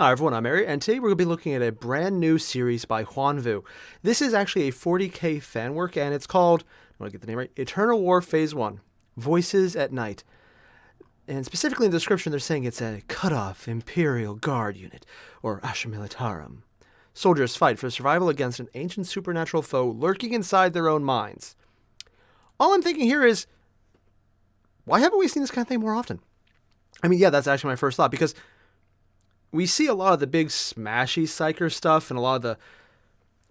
Hi everyone, I'm Airier, and today we're going to be looking at a brand new series by Hwanvu. This is actually a 40k fan work, and it's called, I want to get the name right, Eternal War Phase 1, Voices at Night. And specifically in the description, they're saying it's a cut-off Imperial Guard unit, or Asher Militarum. Soldiers fight for survival against an ancient supernatural foe lurking inside their own minds. All I'm thinking here is, why haven't we seen this kind of thing more often? I mean, yeah, that's actually my first thought, because we see a lot of the big smashy psyker stuff and a lot of the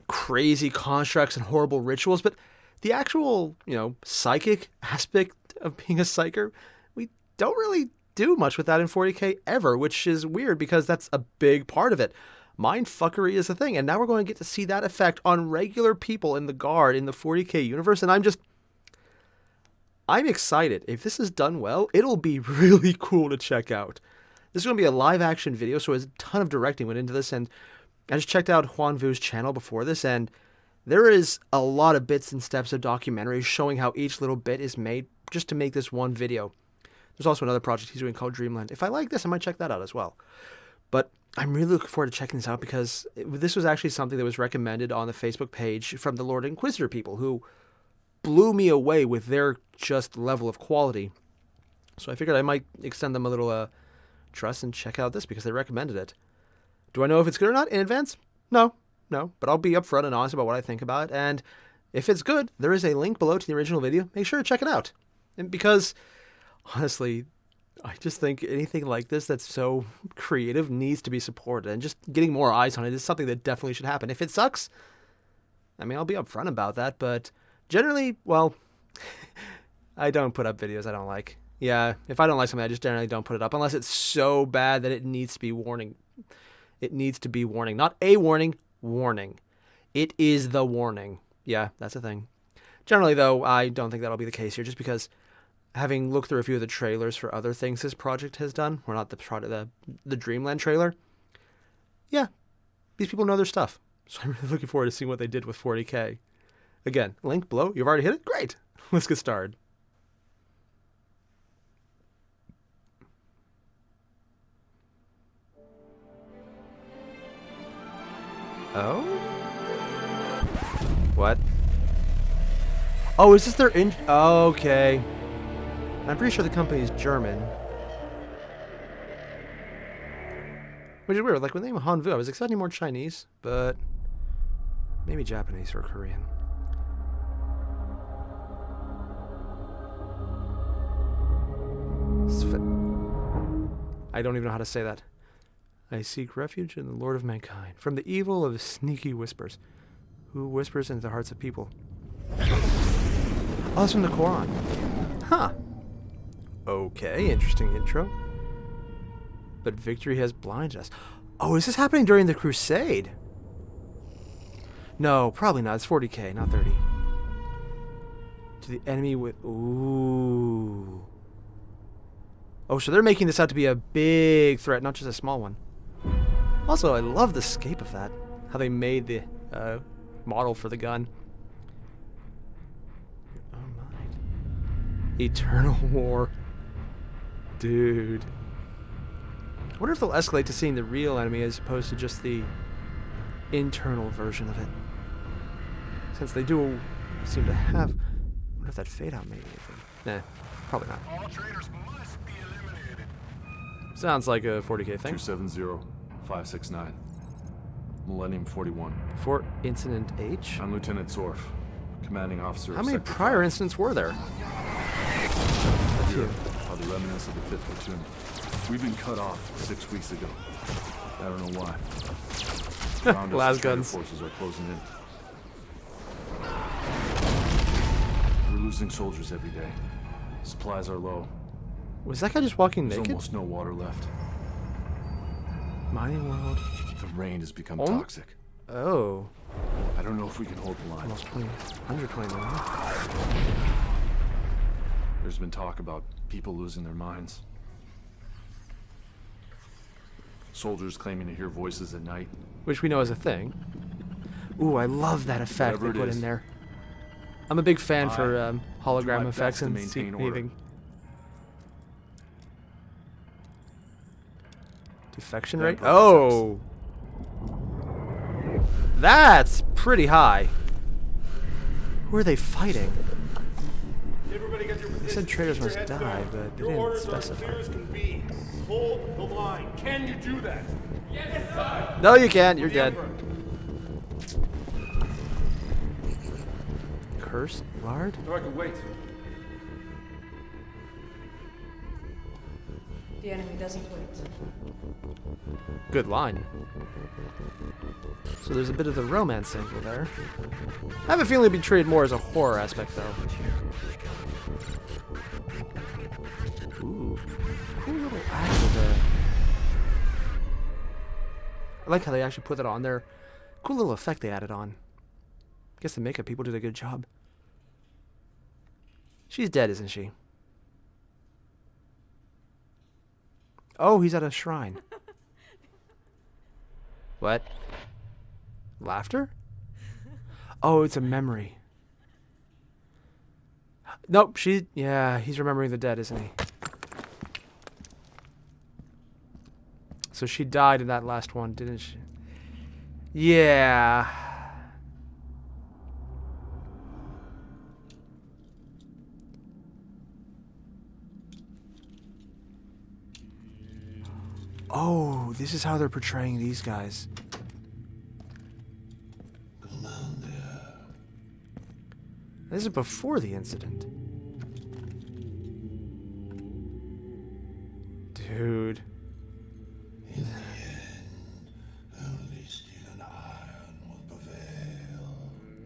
crazy constructs and horrible rituals, but the actual, psychic aspect of being a psyker, we don't really do much with that in 40k ever, which is weird because that's a big part of it. Mindfuckery is a thing, and now we're going to get to see that effect on regular people in the Guard in the 40k universe, and I'm excited. If this is done well, it'll be really cool to check out. This is going to be a live action video, so a ton of directing went into this, and I just checked out Hwanvu's channel before this, and there is a lot of bits and steps of documentaries showing how each little bit is made just to make this one video. There's also another project he's doing called Dreamland. If I like this, I might check that out as well. But I'm really looking forward to checking this out because this was actually something that was recommended on the Facebook page from the Lord Inquisitor people who blew me away with their just level of quality. So I figured I might extend them a little trust and check out this because they recommended it. Do I know if it's good or not in advance? No, but I'll be upfront and honest about what I think about it, and if it's good, there is a link below to the original video. Make sure to check it out. And because, honestly, I just think anything like this that's so creative needs to be supported, and just getting more eyes on it is something that definitely should happen. If it sucks, I mean, I'll be upfront about that, but generally, well, I don't put up videos I don't like. Yeah, if I don't like something, I just generally don't put it up unless it's so bad that it needs to be warning. It needs to be warning. Not a warning, warning. It is the warning. Yeah, that's a thing. Generally, though, I don't think that'll be the case here, just because having looked through a few of the trailers for other things this project has done, or not the Dreamland trailer, yeah, these people know their stuff. So I'm really looking forward to seeing what they did with 40k. Again, link below. You've already hit it? Great. Let's get started. Oh? What? Oh, is this their oh, okay. I'm pretty sure the company is German. Which is weird. Like, with the name of Hwanvu, I was expecting more Chinese, but maybe Japanese or Korean. I don't even know how to say that. I seek refuge in the Lord of Mankind, from the evil of sneaky whispers, who whispers into the hearts of people. Oh, that's from the Quran. Huh. Okay, interesting intro. But victory has blinded us. Oh, is this happening during the Crusade? No, probably not. It's 40k, not 30. To the enemy with... Ooh. Oh, so they're making this out to be a big threat, not just a small one. Also, I love the scape of that. How they made the model for the gun. Oh my. Eternal War. Dude. I wonder if they'll escalate to seeing the real enemy as opposed to just the internal version of it. Since they do seem to have... I wonder if that fade out made anything. Nah, probably not. All traitors must be eliminated. Sounds like a 40k thing. 270-569. Millennium 41. For Incident H? I'm Lieutenant Zorf, commanding officer How of many Sector prior 5. incidents were there? Here are the remnants of the 5th platoon. We've been cut off 6 weeks ago. I don't know why. Around us, Las the traitor guns. forces are closing in. We're losing soldiers every day. Supplies are low. Was that guy just walking There's naked? almost no water left. Mining world. The rain has become Oh? toxic. Oh. I don't know if we can hold the line. Almost 120 million. There's been talk about people losing their minds. Soldiers claiming to hear voices at night. Which we know is a thing. Ooh, I love that effect Whatever they it put is. in there. I'm a big fan for do hologram my effects best to and maintain order. anything. Defection rate? Oh! That's pretty high. Who are they fighting? They said traitors must die, but they didn't specify. Hold the line. Can you do that? Yes, sir. No, you can't. You're dead. Cursed Lard? Director, wait. The enemy doesn't wait. Good line. So there's a bit of the romance angle there. I have a feeling it'd be treated more as a horror aspect, though. Ooh. Cool little actor there. I like how they actually put that on there. Cool little effect they added on. Guess the makeup people did a good job. She's dead, isn't she? Oh, he's at a shrine. What? Laughter? Oh, it's a memory. Nope, yeah, he's remembering the dead, isn't he? So she died in that last one, didn't she? Yeah. Oh, this is how they're portraying these guys. This is before the incident. Dude. In the end, only steel and iron will prevail.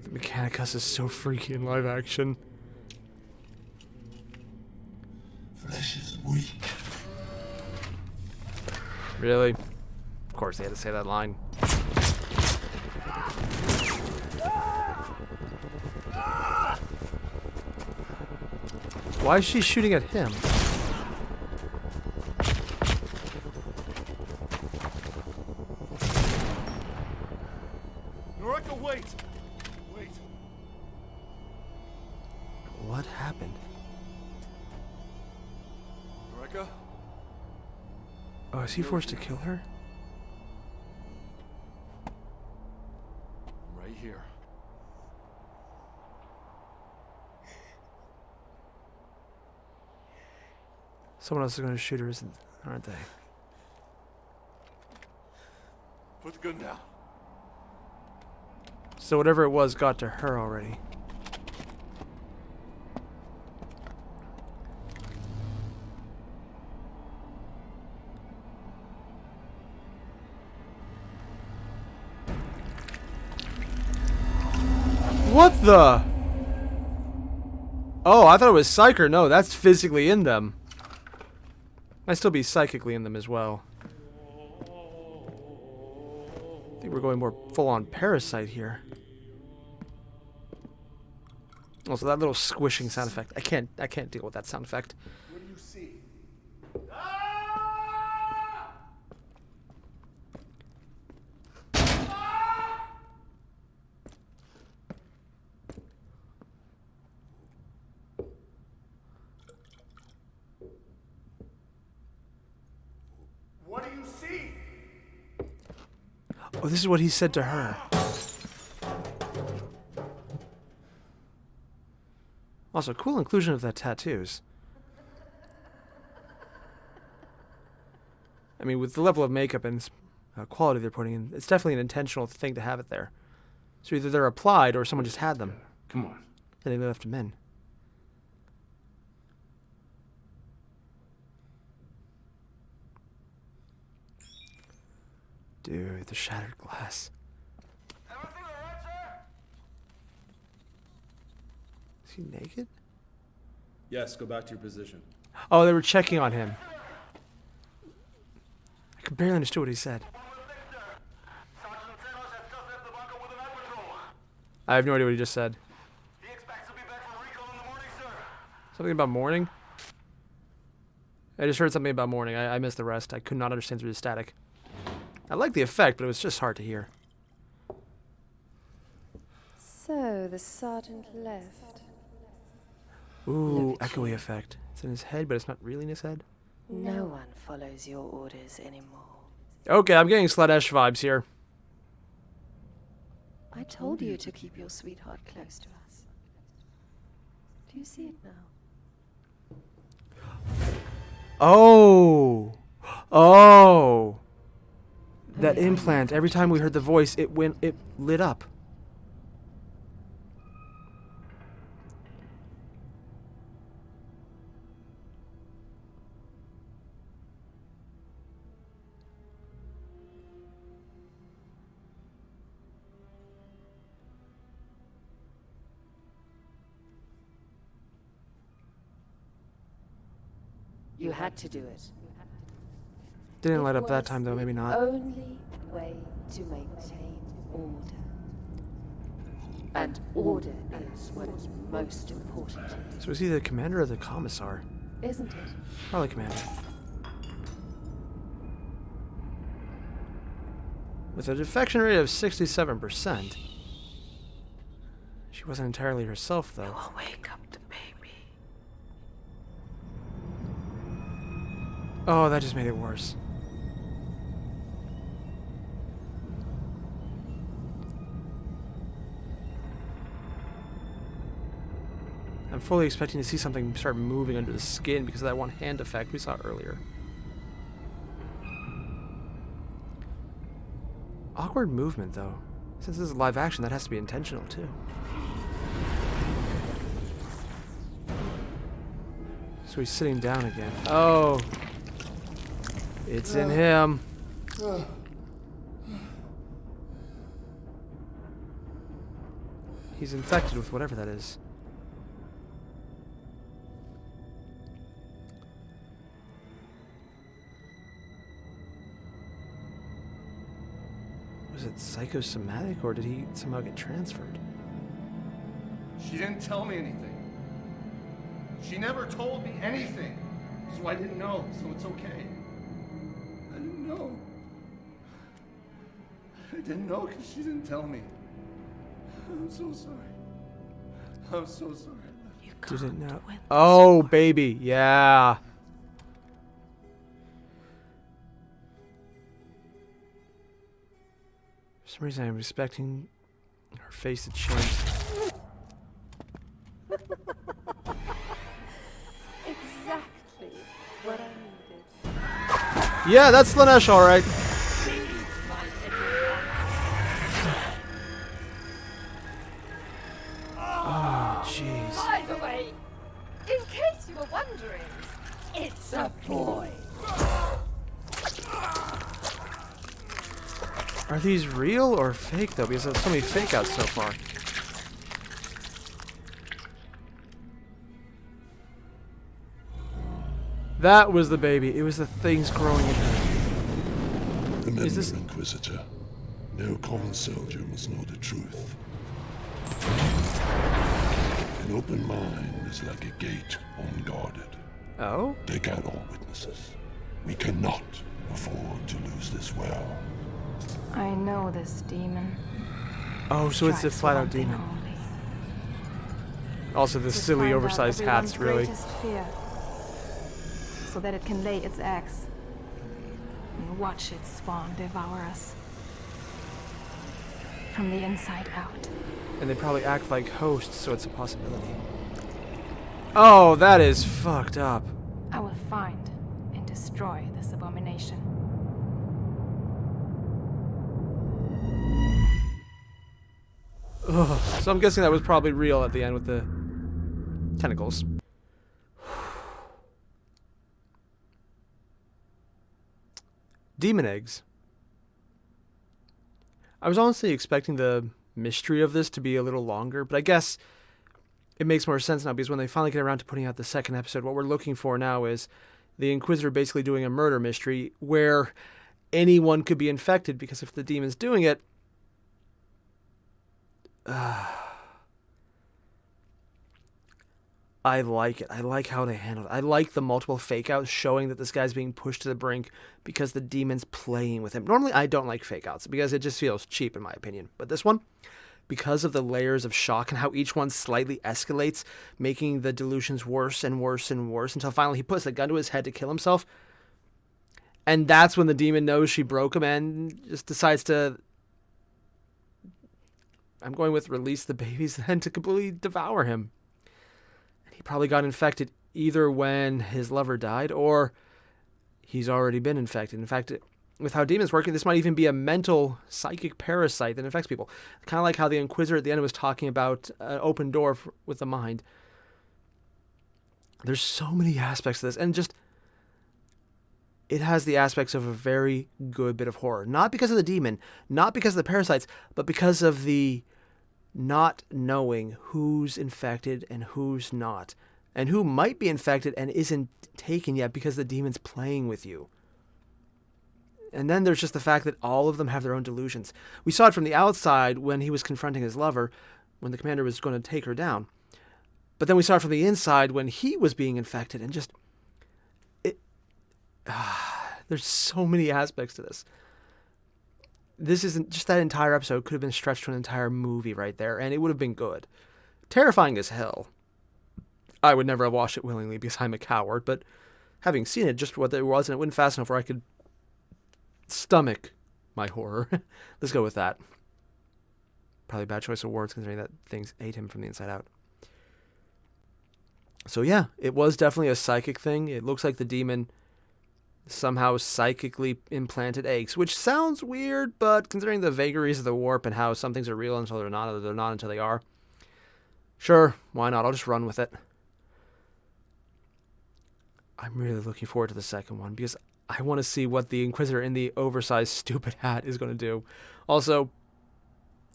The Mechanicus is so freaky in live action. Flesh is weak. Really? Of course they had to say that line. Why is she shooting at him? Norika, wait. Wait. What happened? Norika? Oh, is he forced to kill her? I'm right here. Someone else is going to shoot her, aren't they? Put the gun down. So whatever it was got to her already. What the? Oh, I thought it was Psyker. No, that's physically in them. Might still be psychically in them as well. I think we're going more full-on parasite here. Also, that little squishing sound effect. I can't deal with that sound effect. What do you see? What do you see? Oh, this is what he said to her. Also, cool inclusion of the tattoos. I mean, with the level of makeup and quality they're putting in, it's definitely an intentional thing to have it there. So either they're applied or someone just had them. Come on. And they left them in. Dude, the shattered glass. Everything all right, sir? Is he naked? Yes, go back to your position. Oh, they were checking on him. I could barely understand what he said. Sergeant Senos has just left the bunker with a night patrol. I have no idea what he just said. He expects to be back for recon in the morning, sir. Something about morning? I just heard something about morning. I missed the rest. I could not understand through the static. I like the effect, but it was just hard to hear. So the sergeant left. Ooh, echoey effect. It's in his head, but it's not really in his head. No one follows your orders anymore. Okay, I'm getting Slanesh vibes here. I told you to keep your sweetheart close to us. Do you see it now? Oh. Oh. That implant, every time we heard the voice, it lit up. You had to do it. Didn't light It up that was time though, maybe the not. only way to maintain order. And order is what is most important, So is he the commander or the commissar? isn't it? Probably commander. With a defection rate of 67%. She wasn't entirely herself though. I'll wake up the baby. Oh, that just made it worse. I'm fully expecting to see something start moving under the skin because of that one hand effect we saw earlier. Awkward movement, though. Since this is live action, that has to be intentional, too. So he's sitting down again. Oh. It's in him. He's infected with whatever that is. Was it psychosomatic, or did he somehow get transferred? She didn't tell me anything. She never told me anything. So I didn't know, so it's okay. I didn't know. I didn't know because she didn't tell me. I'm so sorry. I'm so sorry. You Didn't can't know. win. Oh, baby. Yeah. For some reason, I'm expecting her face to change. Exactly what I needed. Yeah, that's Slanesh, all right. Oh, jeez. By the way, in case you were wondering, it's a boy. Are these real or fake, though? Because there's so many fake outs so far. That was the baby. It was the things growing in her. Remember, Is this- Inquisitor, no common soldier must know the truth. An open mind is like a gate unguarded. Oh? Take out all witnesses. We cannot afford to lose this well. I know this demon. Oh, so it's a Strives for flat-out one thing demon. only, Also, the to silly, find out oversized everyone's hats, really. greatest fear, so that it can lay its eggs and watch its spawn devour us from the inside out. And they probably act like hosts, so it's a possibility. Oh, that is fucked up. I will find and destroy this abomination. Ugh. So I'm guessing that was probably real at the end with the tentacles. Demon eggs. I was honestly expecting the mystery of this to be a little longer, but I guess it makes more sense now because when they finally get around to putting out the second episode, what we're looking for now is the Inquisitor basically doing a murder mystery where anyone could be infected, because if the demon's doing it, I like it. I like how they handle it. I like the multiple fake outs showing that this guy's being pushed to the brink because the demon's playing with him. Normally, I don't like fake outs because it just feels cheap in my opinion. But this one, because of the layers of shock and how each one slightly escalates, making the delusions worse and worse and worse until finally he puts the gun to his head to kill himself. And that's when the demon knows she broke him and just decides to, I'm going with release the babies then, to completely devour him. And he probably got infected either when his lover died or he's already been infected. In fact, with how demons work, this might even be a mental psychic parasite that infects people. Kind of like how the Inquisitor at the end was talking about an open door with the mind. There's so many aspects to this, and just, it has the aspects of a very good bit of horror. Not because of the demon, not because of the parasites, but because of the not knowing who's infected and who's not. And who might be infected and isn't taken yet because the demon's playing with you. And then there's just the fact that all of them have their own delusions. We saw it from the outside when he was confronting his lover, when the commander was going to take her down. But then we saw it from the inside when he was being infected, and just, there's so many aspects to this. This isn't just, that entire episode could have been stretched to an entire movie right there, and it would have been good. Terrifying as hell. I would never have watched it willingly because I'm a coward, but having seen it, just what it was, and it went fast enough where I could stomach my horror. Let's go with that. Probably a bad choice of words considering that things ate him from the inside out. So yeah, it was definitely a psychic thing. It looks like the demon somehow psychically implanted eggs, which sounds weird, but considering the vagaries of the warp and how some things are real until they're not, or they're not until they are, sure, why not? I'll just run with it. I'm really looking forward to the second one because I want to see what the Inquisitor in the oversized stupid hat is going to do. Also,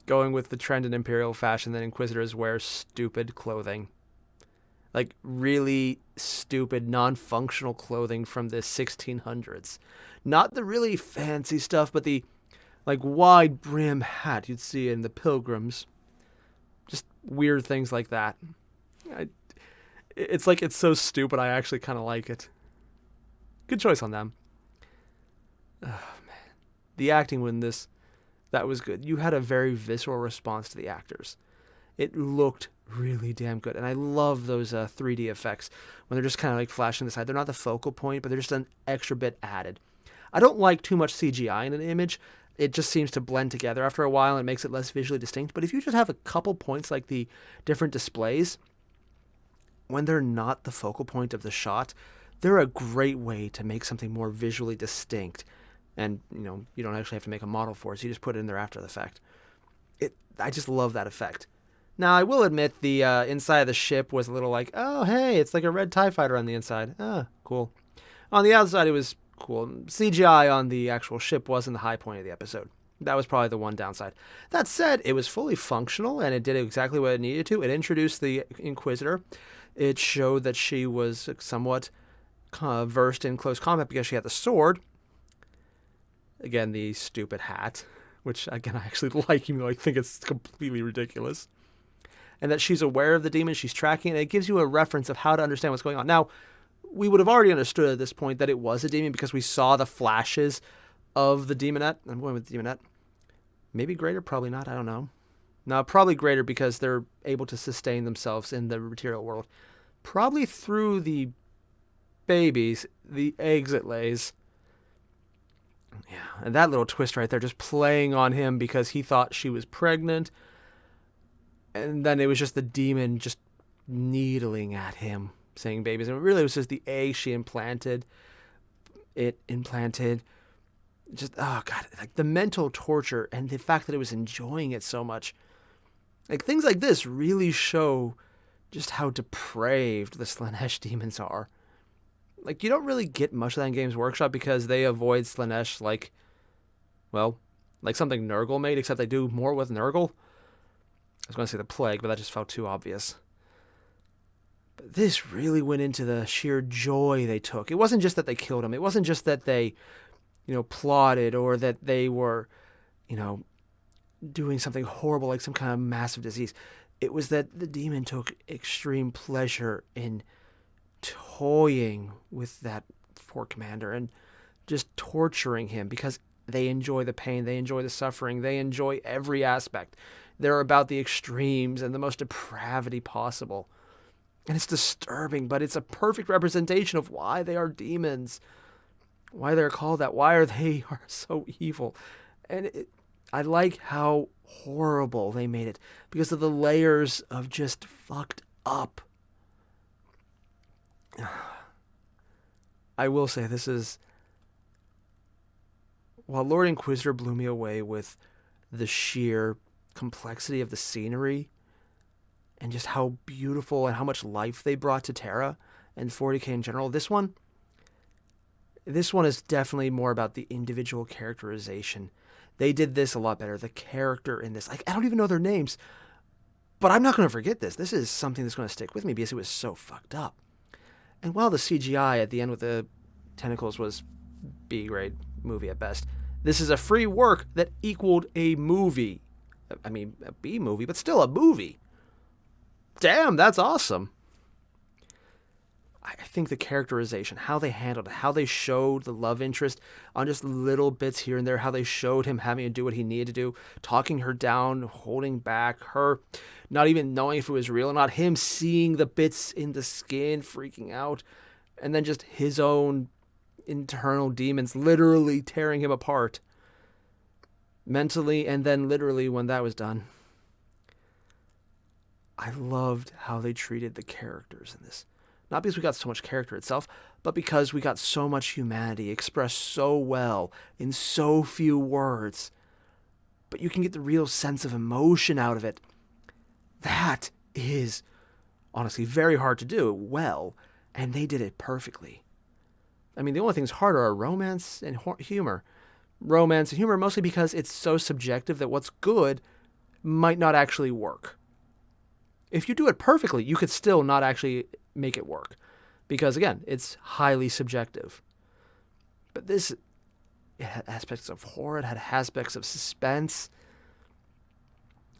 going with the trend in Imperial fashion that Inquisitors wear stupid clothing. Like really stupid, non-functional clothing from the 1600s. Not the really fancy stuff, but the like wide brim hat you'd see in the Pilgrims. Just weird things like that. It's like, it's so stupid, I actually kind of like it. Good choice on them. Oh, man. The acting in this, that was good. You had a very visceral response to the actors. It looked really damn good. And I love those 3D effects when they're just kind of like flashing the side. They're not the focal point, but they're just an extra bit added. I don't like too much CGI in an image. It just seems to blend together after a while and makes it less visually distinct. But if you just have a couple points like the different displays, when they're not the focal point of the shot, they're a great way to make something more visually distinct. And, you know, you don't actually have to make a model for it, so you just put it in there after the fact. I just love that effect. Now, I will admit the inside of the ship was a little like, oh, hey, it's like a red TIE fighter on the inside. Ah, cool. On the outside, it was cool. CGI on the actual ship wasn't the high point of the episode. That was probably the one downside. That said, it was fully functional, and it did exactly what it needed to. It introduced the Inquisitor. It showed that she was somewhat versed in close combat because she had the sword. Again, the stupid hat, which, again, I actually like, even though I think it's completely ridiculous. And that she's aware of the demon, she's tracking it. It gives you a reference of how to understand what's going on. Now, we would have already understood at this point that it was a demon because we saw the flashes of the demonette. I'm going with the demonette. Maybe greater, probably not, I don't know. No, probably greater because they're able to sustain themselves in the material world. Probably through the babies, the eggs it lays. Yeah, and that little twist right there, just playing on him because he thought she was pregnant. And then it was just the demon just needling at him, saying babies. And really it was just the egg she implanted. It implanted. Just, oh God, like the mental torture and the fact that it was enjoying it so much. Like things like this really show just how depraved the Slaanesh demons are. Like you don't really get much of that in Games Workshop because they avoid Slaanesh like, well, like something Nurgle made, except they do more with Nurgle. I was going to say the plague, but that just felt too obvious. But this really went into the sheer joy they took. It wasn't just that they killed him. It wasn't just that they, plotted or that they were, doing something horrible like some kind of massive disease. It was that the demon took extreme pleasure in toying with that Fort Commander and just torturing him because they enjoy the pain, they enjoy the suffering, they enjoy every aspect. They're about the extremes and the most depravity possible. And it's disturbing, but it's a perfect representation of why they are demons. why they're called that, why they are so evil. And I like how horrible they made it because of the layers of just fucked up. I will say this is, while Lord Inquisitor blew me away with the sheer complexity of the scenery and just how beautiful and how much life they brought to Terra and 40K in general, this one is definitely more about the individual characterization. They did this a lot better. The character in this, like, I don't even know their names, but I'm not going to forget this. This is something that's going to stick with me because it was so fucked up. And while the CGI at the end with the tentacles was B-grade movie at best, this is a free work that equaled a movie. I mean, a B movie, but still a movie. Damn, that's awesome. I think the characterization, how they handled it, how they showed the love interest on just little bits here and there, how they showed him having to do what he needed to do, talking her down, holding back, her not even knowing if it was real or not, him seeing the bits in the skin, freaking out, and then just his own internal demons literally tearing him apart mentally and then literally when that was done. I loved how they treated the characters in this. Not because we got so much character itself, but because we got so much humanity expressed so well in so few words. But you can get the real sense of emotion out of it. That is honestly very hard to do well, and they did it perfectly. I mean, the only things harder are romance and humor. Romance and humor mostly because it's so subjective that what's good might not actually work. If you do it perfectly, you could still not actually make it work. Because, again, it's highly subjective. But this, it had aspects of horror, it had aspects of suspense.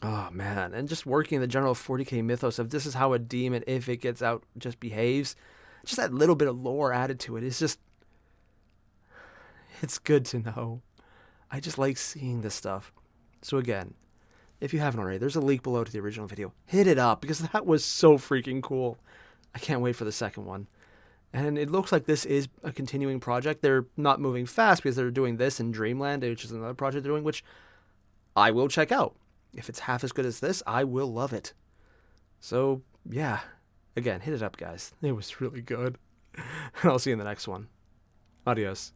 Oh, man. And just working in the general 40K mythos of this is how a demon, if it gets out, just behaves. Just that little bit of lore added to it. It's just, it's good to know. I just like seeing this stuff. So, again, if you haven't already, there's a link below to the original video. Hit it up because that was so freaking cool. I can't wait for the second one. And it looks like this is a continuing project. They're not moving fast because they're doing this in Dreamland, which is another project they're doing, which I will check out. If it's half as good as this, I will love it. So, yeah. Again, hit it up, guys. It was really good. And I'll see you in the next one. Adios.